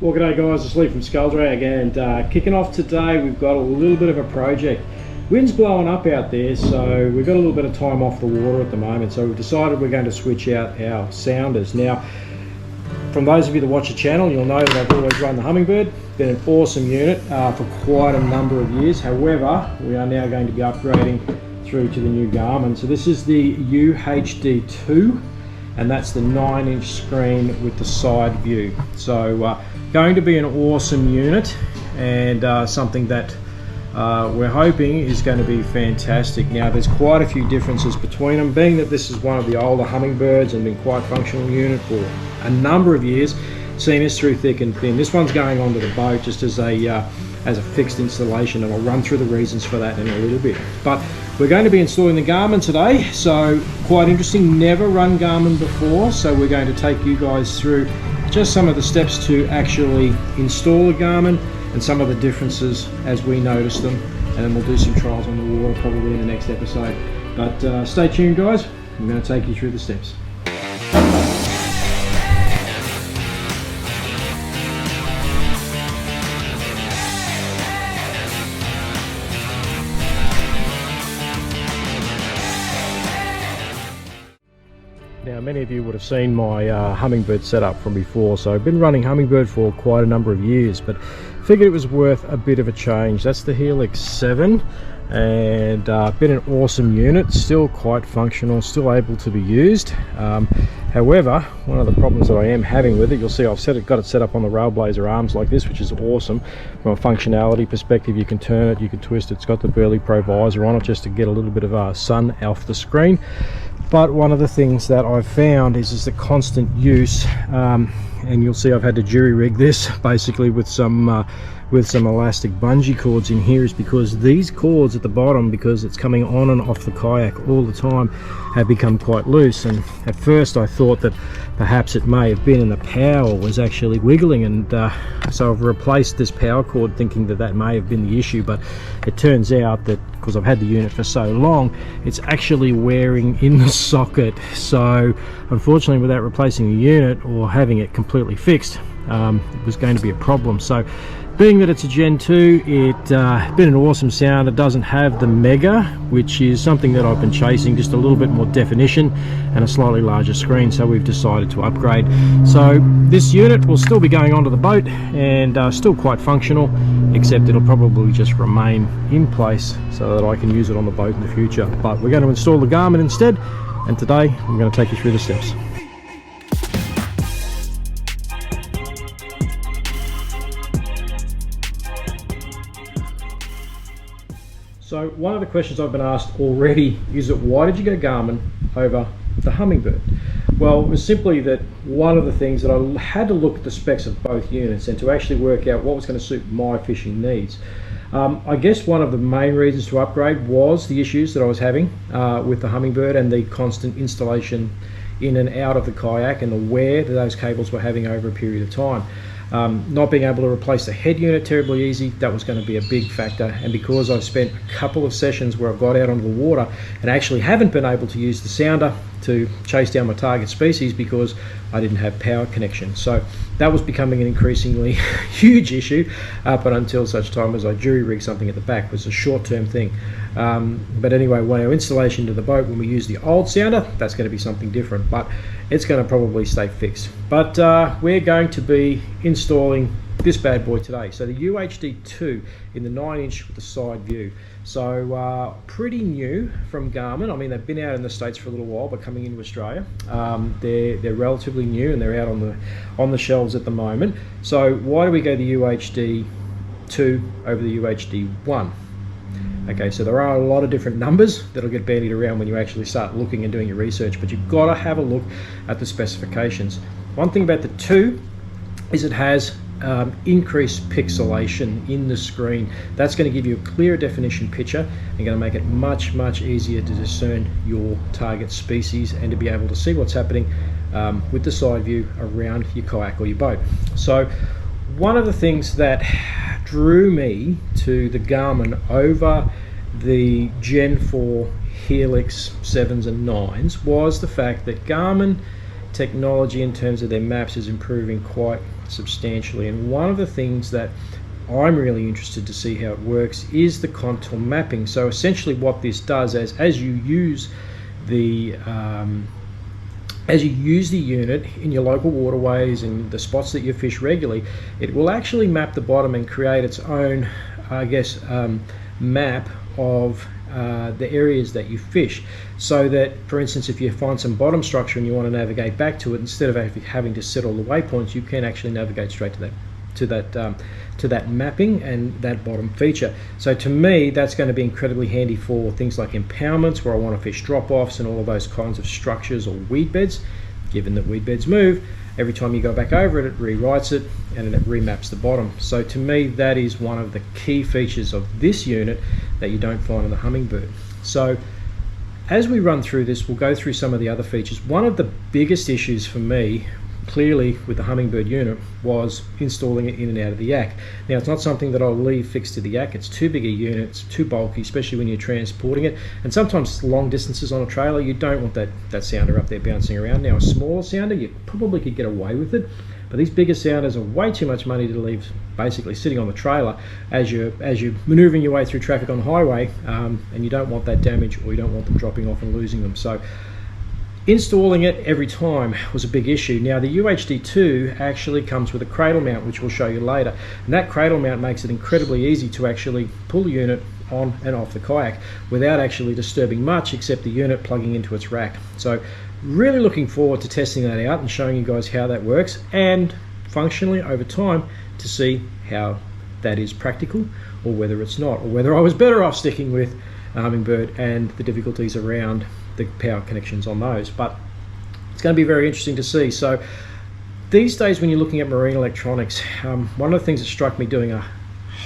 Well, g'day guys, it's Lee from Skuldrag, and kicking off today we've got a little bit of a project. Wind's blowing up out there, so we've got a little bit of time off the water at the moment, so we've decided we're going to switch out our sounders. Now, from those of you that watch the channel, you'll know that I've always run the Humminbird. Been an awesome unit for quite a number of years. However, we are now going to be upgrading through to the new Garmin. So this is the UHD2, and that's the 9-inch screen with the side view. So going to be an awesome unit, and something that we're hoping is going to be fantastic. Now, there's quite a few differences between them, being that this is one of the older Humminbirds and been quite functional unit for a number of years, seen us through thick and thin. This one's going onto the boat just as a fixed installation, and I'll run through the reasons for that in a little bit. But we're going to be installing the Garmin today, so quite interesting. Never run Garmin before, so we're going to take you guys through just some of the steps to actually install a Garmin and some of the differences as we notice them, and then we'll do some trials on the water probably in the next episode. But stay tuned guys, I'm going to take you through the steps. Now, many of you would have seen my Humminbird setup from before, so I've been running Humminbird for quite a number of years, but figured it was worth a bit of a change. That's the Helix 7, and been an awesome unit, still quite functional, still able to be used. However, one of the problems that I am having with it, you'll see I've got it set up on the Railblazer arms like this, which is awesome. From a functionality perspective, you can turn it, you can twist it. It's got the Burley Pro visor on it just to get a little bit of sun off the screen. But one of the things that I've found is the constant use, and you'll see I've had to jury rig this basically with some elastic bungee cords in here, is because these cords at the bottom, because it's coming on and off the kayak all the time, have become quite loose. And at first I thought that perhaps it may have been, and the power was actually wiggling, and so I've replaced this power cord thinking that that may have been the issue. But it turns out that because I've had the unit for so long, it's actually wearing in the socket. So unfortunately, without replacing the unit or having it completely fixed, it was going to be a problem. So being that it's a Gen 2, it's been an awesome sound. It doesn't have the Mega, which is something that I've been chasing, just a little bit more definition and a slightly larger screen, so we've decided to upgrade. So this unit will still be going onto the boat, and still quite functional, except it'll probably just remain in place so that I can use it on the boat in the future. But we're going to install the Garmin instead, and today I'm going to take you through the steps. So one of the questions I've been asked already is that why did you go Garmin over the Humminbird? Well, it was simply that one of the things that I had to look at the specs of both units and to actually work out what was going to suit my fishing needs. I guess one of the main reasons to upgrade was the issues that I was having with the Humminbird and the constant installation in and out of the kayak and the wear that those cables were having over a period of time. Not being able to replace the head unit terribly easy, that was going to be a big factor. And because I've spent a couple of sessions where I've got out onto the water and actually haven't been able to use the sounder to chase down my target species because I didn't have power connection, so that was becoming an increasingly huge issue up until such time as I jury rigged something at the back. It was a short-term thing. But anyway, when our installation to the boat, when we use the old sounder, that's going to be something different, but it's going to probably stay fixed. But we're going to be installing this bad boy today. So the UHD2 in the 9-inch with the side view. So pretty new from Garmin. I mean, they've been out in the States for a little while, but coming into Australia, they're relatively new, and they're out on the shelves at the moment. So why do we go the UHD2 over the UHD1? Okay, so there are a lot of different numbers that'll get bandied around when you actually start looking and doing your research, but you've got to have a look at the specifications. One thing about the 2 is it has increased pixelation in the screen. That's going to give you a clearer definition picture and going to make it much easier to discern your target species and to be able to see what's happening with the side view around your kayak or your boat. So one of the things that drew me to the Garmin over the Gen 4 Helix 7s and 9s was the fact that Garmin technology in terms of their maps is improving quite substantially. And one of the things that I'm really interested to see how it works is the contour mapping. So essentially what this does as you use the unit in your local waterways and the spots that you fish regularly, it will actually map the bottom and create its own, I guess, map of the areas that you fish, so that, for instance, if you find some bottom structure and you want to navigate back to it, instead of having to set all the waypoints, you can actually navigate straight to that mapping and that bottom feature. So to me, that's going to be incredibly handy for things like impoundments, where I want to fish drop-offs and all of those kinds of structures, or weed beds. Given that weed beds move, every time you go back over it, it rewrites it and it remaps the bottom. So to me, that is one of the key features of this unit that you don't find in the Humminbird. So as we run through this, we'll go through some of the other features. One of the biggest issues for me, clearly, with the Humminbird unit, was installing it in and out of the yak. Now, it's not something that I'll leave fixed to the yak. It's too big a unit, it's too bulky, especially when you're transporting it, and sometimes long distances on a trailer, you don't want that sounder up there bouncing around. Now, a smaller sounder, you probably could get away with it, but these bigger sounders are way too much money to leave basically sitting on the trailer as you're maneuvering your way through traffic on the highway, and you don't want that damage, or you don't want them dropping off and losing them. So installing it every time was a big issue. Now, the UHD2 actually comes with a cradle mount, which we'll show you later, and that cradle mount makes it incredibly easy to actually pull the unit on and off the kayak without actually disturbing much except the unit plugging into its rack. So really looking forward to testing that out and showing you guys how that works, and functionally over time to see how that is practical, or whether it's not, or whether I was better off sticking with Humminbird and the difficulties around the power connections on those. But it's going to be very interesting to see. So these days, when you're looking at marine electronics, one of the things that struck me doing a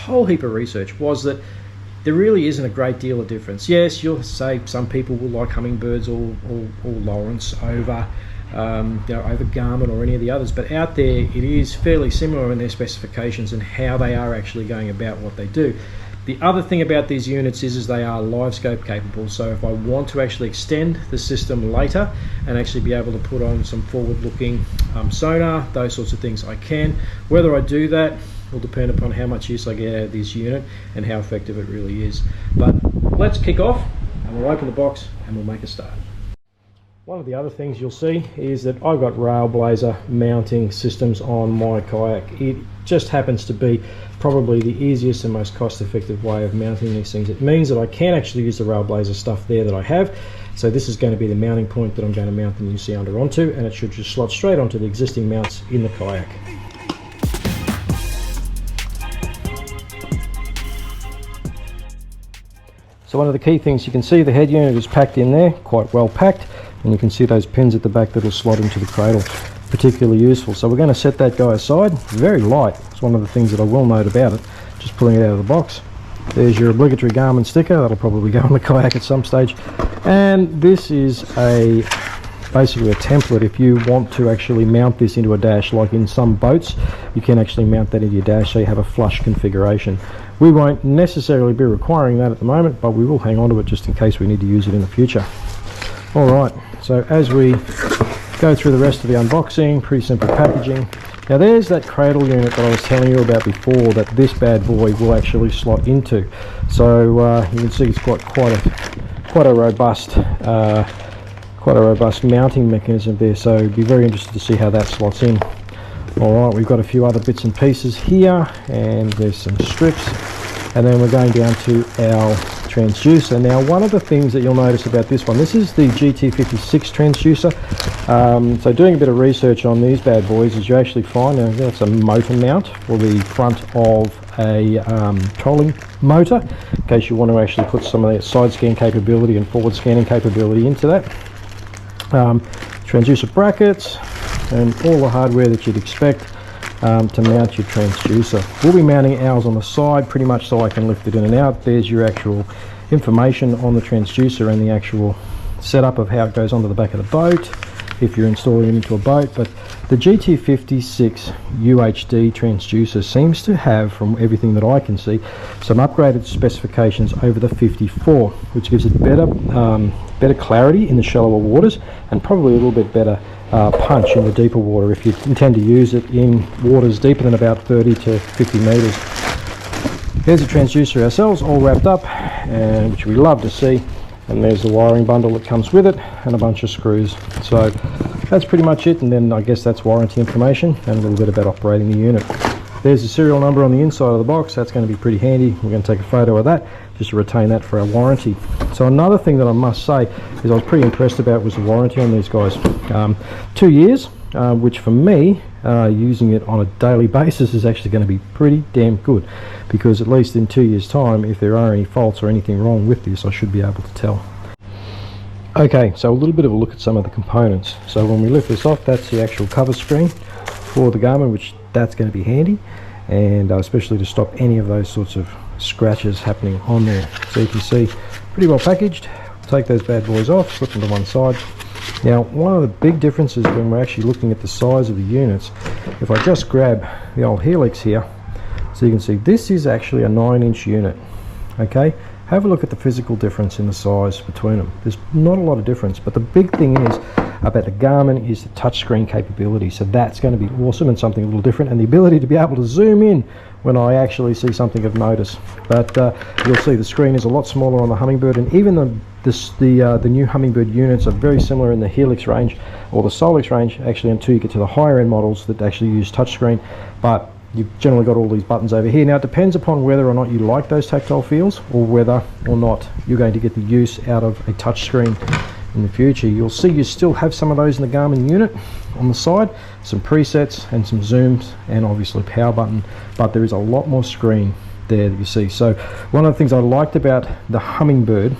whole heap of research was that there really isn't a great deal of difference. Yes, you'll say some people will like Humminbirds or Lawrence over over Garmin or any of the others, but out there it is fairly similar in their specifications and how they are actually going about what they do. The other thing about these units is they are live scope capable, so if I want to actually extend the system later and actually be able to put on some forward-looking sonar, those sorts of things, I can. Whether I do that will depend upon how much use I get out of this unit and how effective it really is. But let's kick off, and we'll open the box and we'll make a start. One of the other things you'll see is that I've got Railblazer mounting systems on my kayak. It just happens to be probably the easiest and most cost-effective way of mounting these things. It means that I can actually use the Railblazer stuff there that I have. So this is going to be the mounting point that I'm going to mount the new sounder onto, and it should just slot straight onto the existing mounts in the kayak. So one of the key things, you can see the head unit is packed in there, quite well packed, and you can see those pins at the back that will slot into the cradle, particularly useful. So we're going to set that guy aside. Very light. It's one of the things that I will note about it, just pulling it out of the box. There's your obligatory Garmin sticker, that'll probably go on the kayak at some stage. And this is basically a template. If you want to actually mount this into a dash, like in some boats, you can actually mount that into your dash so you have a flush configuration. We won't necessarily be requiring that at the moment, but we will hang on to it just in case we need to use it in the future. Alright, so as we go through the rest of the unboxing, pretty simple packaging. Now there's that cradle unit that I was telling you about before that this bad boy will actually slot into. So you can see it's got quite a robust mounting mechanism there, so be very interested to see how that slots in. Alright, we've got a few other bits and pieces here, and there's some strips, and then we're going down to our transducer. Now one of the things that you'll notice about this one, this is the GT56 transducer. So doing a bit of research on these bad boys is you actually find that's a motor mount for the front of a trolling motor, in case you want to actually put some of that side scan capability and forward scanning capability into that. Transducer brackets and all the hardware that you'd expect to mount your transducer. We'll be mounting ours on the side pretty much so I can lift it in and out. There's your actual information on the transducer and the actual setup of how it goes onto the back of the boat if you're installing it into a boat. But the GT56 UHD transducer seems to have, from everything that I can see, some upgraded specifications over the 54, which gives it better clarity in the shallower waters and probably a little bit better punch in the deeper water if you intend to use it in waters deeper than about 30 to 50 metres. Here's the transducer ourselves, all wrapped up, and which we love to see. And there's the wiring bundle that comes with it, and a bunch of screws. So that's pretty much it, and then I guess that's warranty information and a little bit about operating the unit. There's the serial number on the inside of the box. That's going to be pretty handy. We're going to take a photo of that just to retain that for our warranty. So another thing that I must say is I was pretty impressed about was the warranty on these guys. 2 years, which for me, using it on a daily basis is actually going to be pretty damn good, because at least in 2 years time, if there are any faults or anything wrong with this, I should be able to tell. Okay, so a little bit of a look at some of the components. So when we lift this off, that's the actual cover screen for the Garmin, which that's going to be handy, and especially to stop any of those sorts of scratches happening on there. So you can see pretty well packaged. Take those bad boys off, slip them to one side. Now, one of the big differences when we're actually looking at the size of the units, if I just grab the old Helix here, so you can see this is actually a 9-inch unit. Okay, have a look at the physical difference in the size between them. There's not a lot of difference, but the big thing is about the Garmin is the touchscreen capability. So that's going to be awesome and something a little different, and the ability to be able to zoom in when I actually see something of notice. But you'll see the screen is a lot smaller on the Humminbird, and even the new Humminbird units are very similar in the Helix range or the Solix range, actually, until you get to the higher end models that actually use touchscreen. But you've generally got all these buttons over here. Now it depends upon whether or not you like those tactile feels, or whether or not you're going to get the use out of a touchscreen in the future. You'll see you still have some of those in the Garmin unit on the side, some presets and some zooms, and obviously power button, but there is a lot more screen there that you see. So one of the things I liked about the Humminbird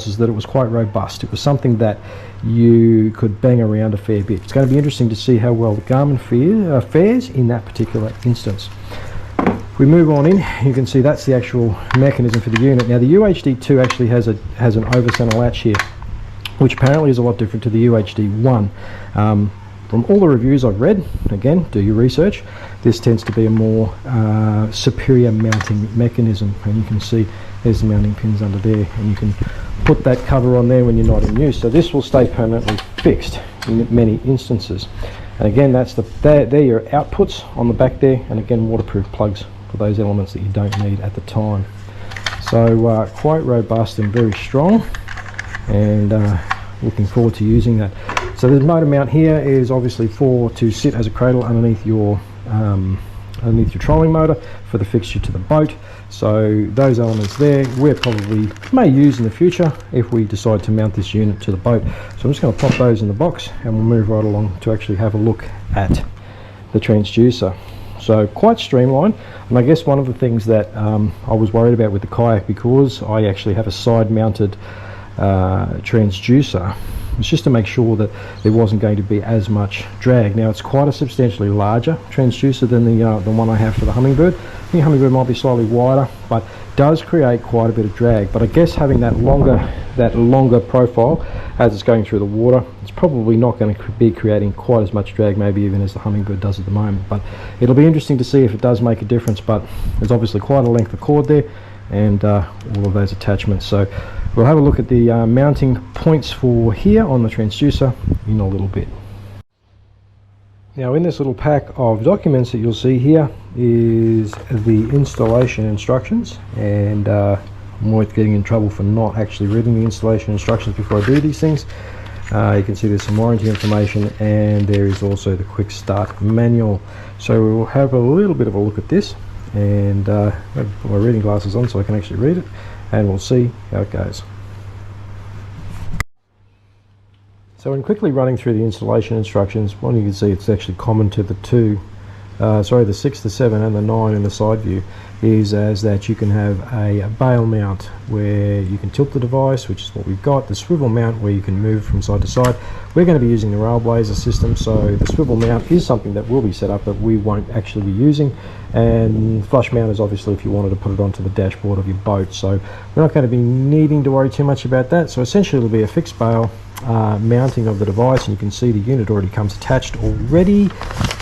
is that it was quite robust. It was something that you could bang around a fair bit. It's going to be interesting to see how well the Garmin fares in that particular instance. If we move on in, you can see that's the actual mechanism for the unit. Now the UHD2 actually has an over-center latch here, which apparently is a lot different to the UHD1. From all the reviews I've read, again, do your research, this tends to be a more superior mounting mechanism, and you can see there's the mounting pins under there, and you can put that cover on there when you're not in use. So this will stay permanently fixed in many instances. And again, they're your outputs on the back there, and again, waterproof plugs for those elements that you don't need at the time. So quite robust and very strong, and looking forward to using that. So the motor mount here is obviously to sit as a cradle underneath your trolling motor for the fixture to the boat. So those elements there we probably may use in the future if we decide to mount this unit to the boat. So I'm just going to pop those in the box, and we'll move right along to actually have a look at the transducer. So quite streamlined, and I guess one of the things that I was worried about with the kayak, because I actually have a side mounted transducer, was just to make sure that there wasn't going to be as much drag. Now it's quite a substantially larger transducer than the one I have for the Humminbird. The Humminbird might be slightly wider, but does create quite a bit of drag. But I guess having that longer profile as it's going through the water, it's probably not going to be creating quite as much drag, maybe even as the Humminbird does at the moment. But it'll be interesting to see if it does make a difference. But there's obviously quite a length of cord there, and all of those attachments. So we'll have a look at the mounting points for here on the transducer in a little bit. Now in this little pack of documents that you'll see here is the installation instructions, and I'm always getting in trouble for not actually reading the installation instructions before I do these things. You can see there's some warranty information, and there is also the quick start manual. So we'll have a little bit of a look at this, and I have put my reading glasses on so I can actually read it, and we'll see how it goes. So in quickly running through the installation instructions, one you can see it's actually common to the the 6, the 7 and the 9 in the side view, is as that you can have a bail mount where you can tilt the device, which is what we've got, the swivel mount where you can move from side to side. We're going to be using the Railblazer system, so the swivel mount is something that will be set up but we won't actually be using, and flush mount is obviously if you wanted to put it onto the dashboard of your boat. So we're not going to be needing to worry too much about that. So essentially it'll be a fixed bail mounting of the device, and you can see the unit already comes attached already.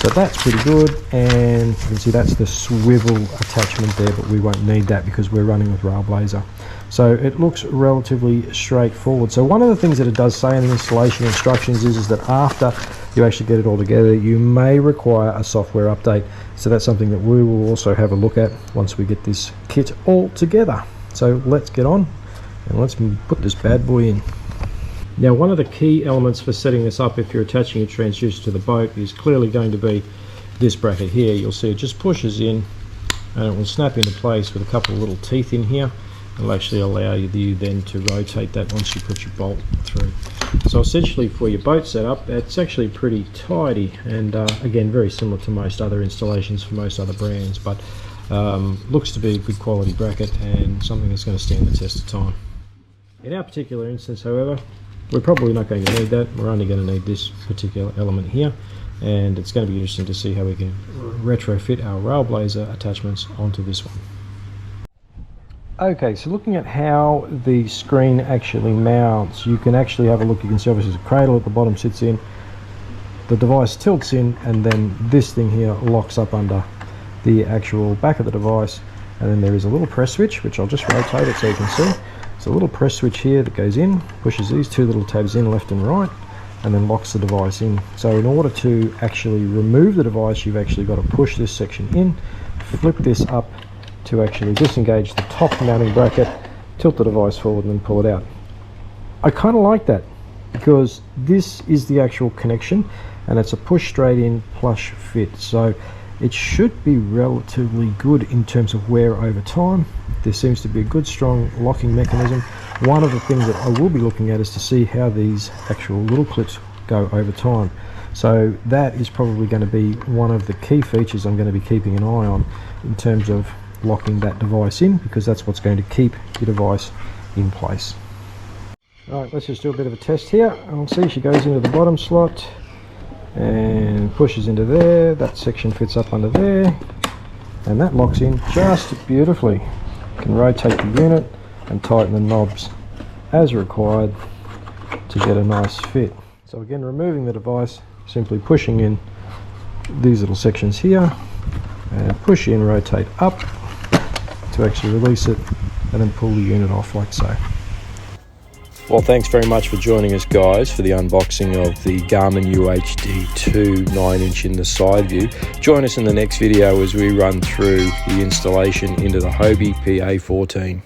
So that's pretty good, and you can see that's the swivel attachment there, but we won't need that because we're running with Railblazer. So it looks relatively straightforward. So one of the things that it does say in the installation instructions is that after you actually get it all together, you may require a software update. So that's something that we will also have a look at once we get this kit all together. So let's get on and let's put this bad boy in. Now, one of the key elements for setting this up if you're attaching a transducer to the boat is clearly going to be this bracket here. You'll see it just pushes in and it will snap into place with a couple of little teeth in here. It'll actually allow you then to rotate that once you put your bolt through. So essentially for your boat setup, it's actually pretty tidy, and again, very similar to most other installations for most other brands, but looks to be a good quality bracket and something that's going to stand the test of time. In our particular instance, however, we're probably not going to need that. We're only going to need this particular element here, and it's going to be interesting to see how we can retrofit our Railblazer attachments onto this one. Okay, so looking at how the screen actually mounts, you can actually have a look. You can see obviously the cradle at the bottom sits in, the device tilts in, and then this thing here locks up under the actual back of the device, and then there is a little press switch, which I'll just rotate it so you can see. It's a little press switch here that goes in, pushes these two little tabs in left and right, and then locks the device in. So in order to actually remove the device, you've actually got to push this section in, flip this up to actually disengage the top mounting bracket, tilt the device forward and then pull it out. I kind of like that because this is the actual connection and it's a push straight in plush fit. So it should be relatively good in terms of wear over time. There seems to be a good strong locking mechanism. One of the things that I will be looking at is to see how these actual little clips go over time. So that is probably going to be one of the key features I'm going to be keeping an eye on in terms of locking that device in, because that's what's going to keep your device in place. Alright, let's just do a bit of a test here. I'll see she goes into the bottom slot and pushes into there. That section fits up under there and that locks in just beautifully. You can rotate the unit and tighten the knobs as required to get a nice fit. So again, removing the device, simply pushing in these little sections here and push in, rotate up to actually release it and then pull the unit off like so. Well, thanks very much for joining us, guys, for the unboxing of the Garmin UHD2 9-inch in the side view. Join us in the next video as we run through the installation into the Hobie PA14.